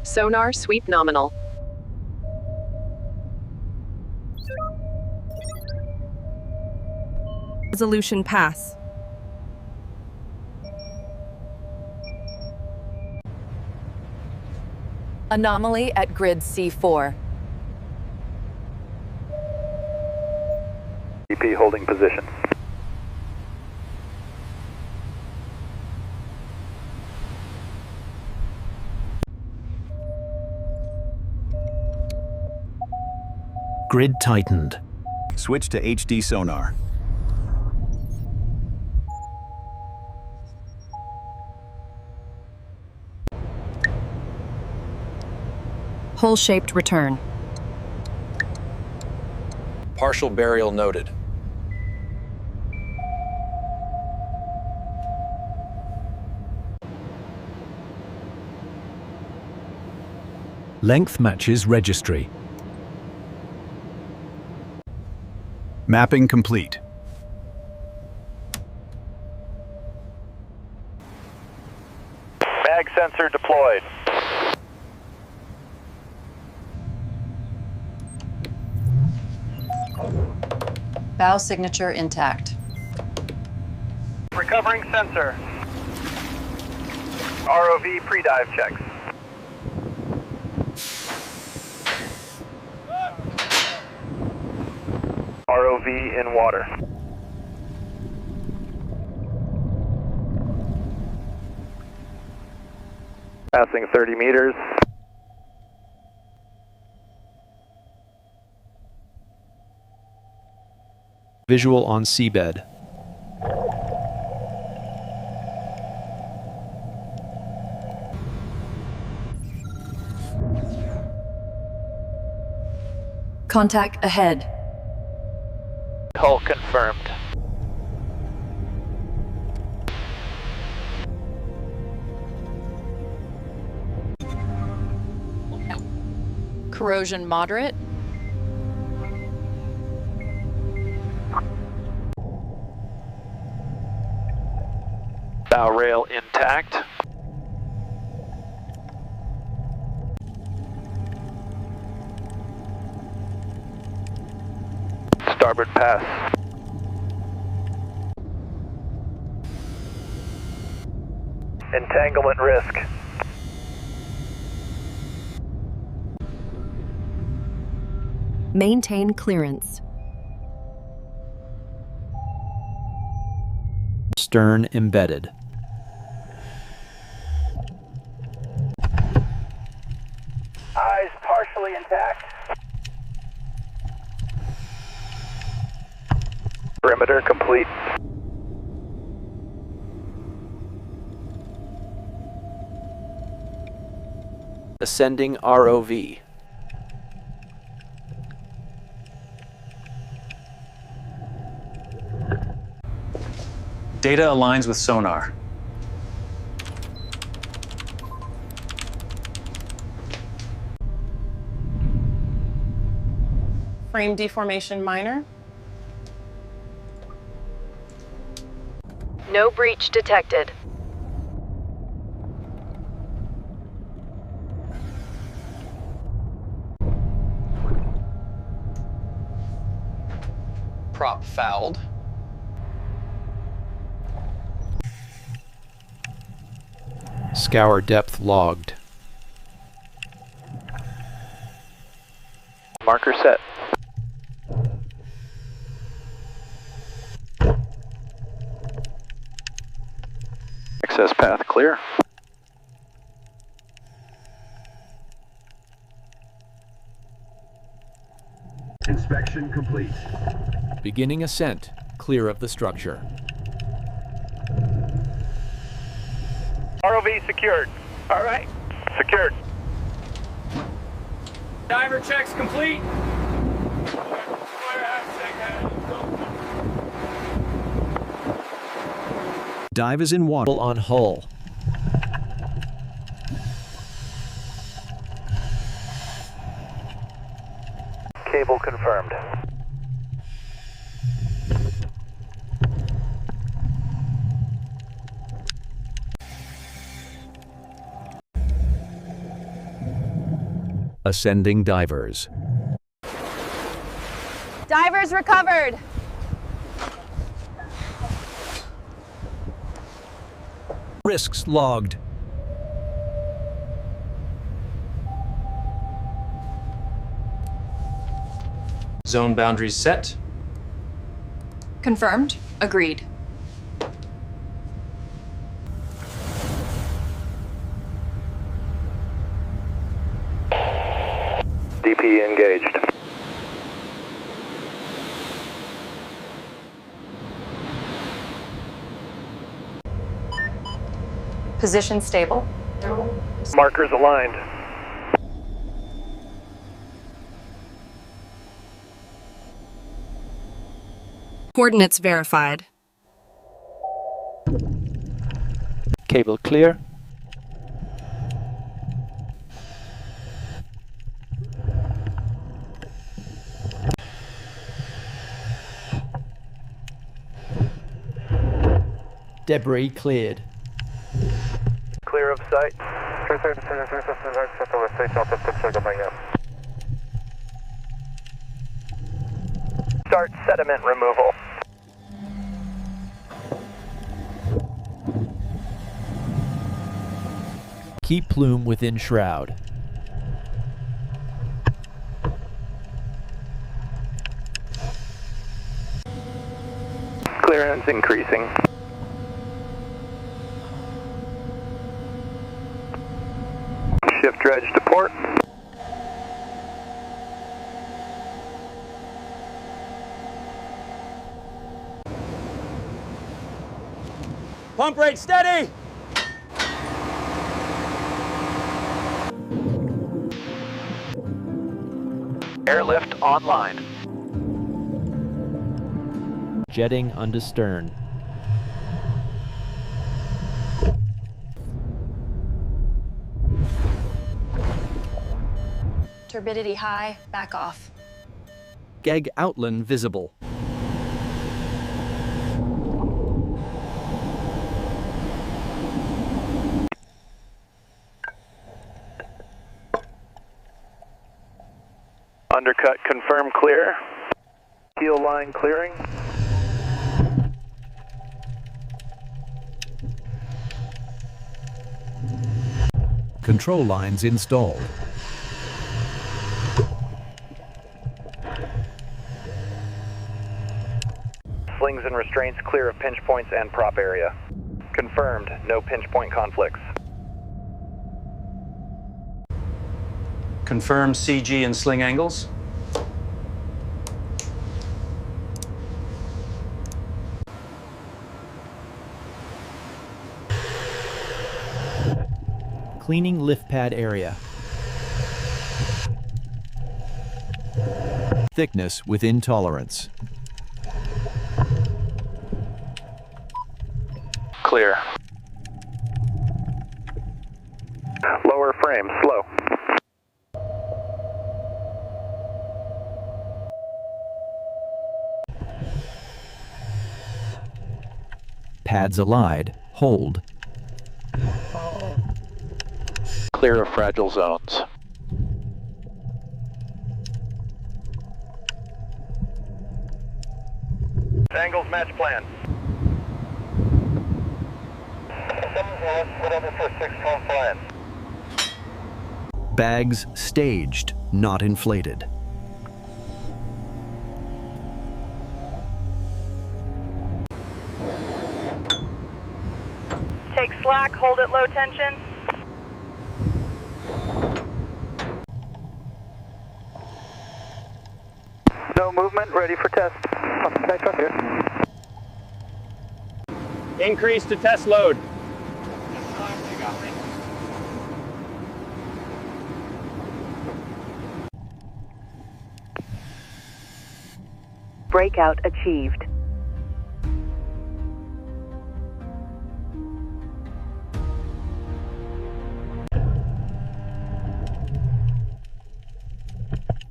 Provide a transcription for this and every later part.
Sonar sweep nominal. Resolution pass. Anomaly at grid C4. EP holding position. Grid tightened. Switch to HD sonar. Hole-shaped return. Partial burial noted. Length matches registry. Mapping complete. Mag sensor deployed. Bow signature intact. Recovering sensor. ROV pre-dive checks. ROV in water. Passing 30 meters. Visual on seabed. Contact ahead. Hull confirmed. Corrosion moderate. Bow rail intact. Starboard pass. Entanglement risk. Maintain clearance. Stern embedded. Eyes partially intact. Perimeter complete. Ascending ROV. Data aligns with sonar. Frame deformation minor. No breach detected. Prop fouled. Scour depth logged. Marker set. Access path clear. Inspection complete. Beginning ascent, clear of the structure. ROV secured. All right. Secured. Diver checks complete. Dive is in water. On hull. Cable confirmed. Ascending divers. Divers recovered. Risks logged. Zone boundaries set. Confirmed. Agreed. DP engaged. Position stable. Markers aligned. Coordinates verified. Cable clear. Debris cleared. Clear of sight. Start sediment removal. Keep plume within shroud. Clearance increasing. Shift dredge to port. Pump rate steady. Airlift online. Jetting under stern. Turbidity high. Back off. Geg outline visible. Undercut confirm clear. Keel line clearing. Control lines installed. Slings and restraints clear of pinch points and prop area. Confirmed, no pinch point conflicts. Confirm CG and sling angles. Cleaning lift pad area. Thickness within tolerance. Clear. Lower frame, slow. Pads allied. Hold. Clear of fragile zones. Angles match plan. Bags staged, not inflated. Take slack, hold at low tension. No movement, ready for test. Back up here. Increase to test load. Breakout achieved.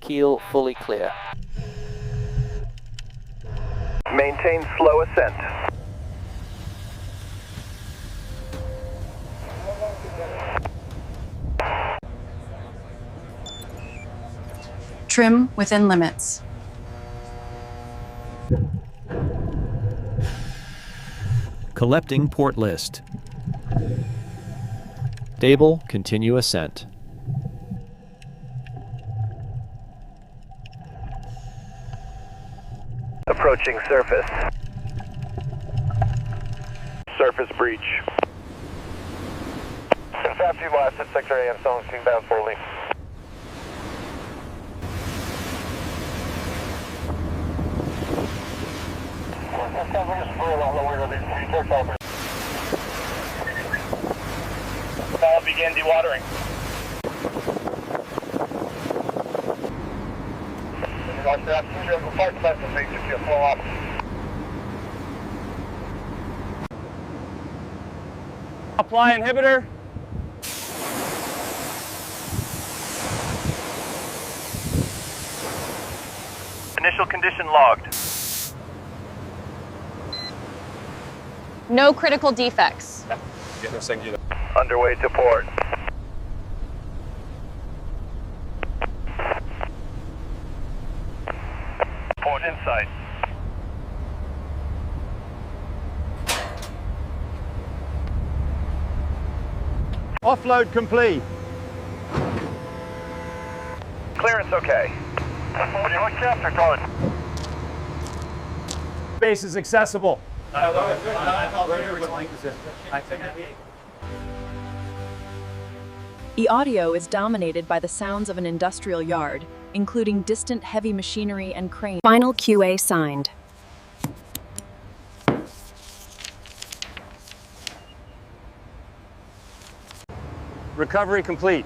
Keel fully clear. Maintain slow ascent. Trim within limits. Collecting port list. Stable, continue ascent. Approaching surface. Surface breach. Confirm fuel last at 6 a.m. Stones, King bound fully. Now begin dewatering. Apply inhibitor. Initial condition logged. No critical defects. Underway to port. Port in sight. Offload complete. Clearance okay. Base is accessible. The audio is dominated by the sounds of an industrial yard, including distant heavy machinery and cranes. Final QA signed. Recovery complete.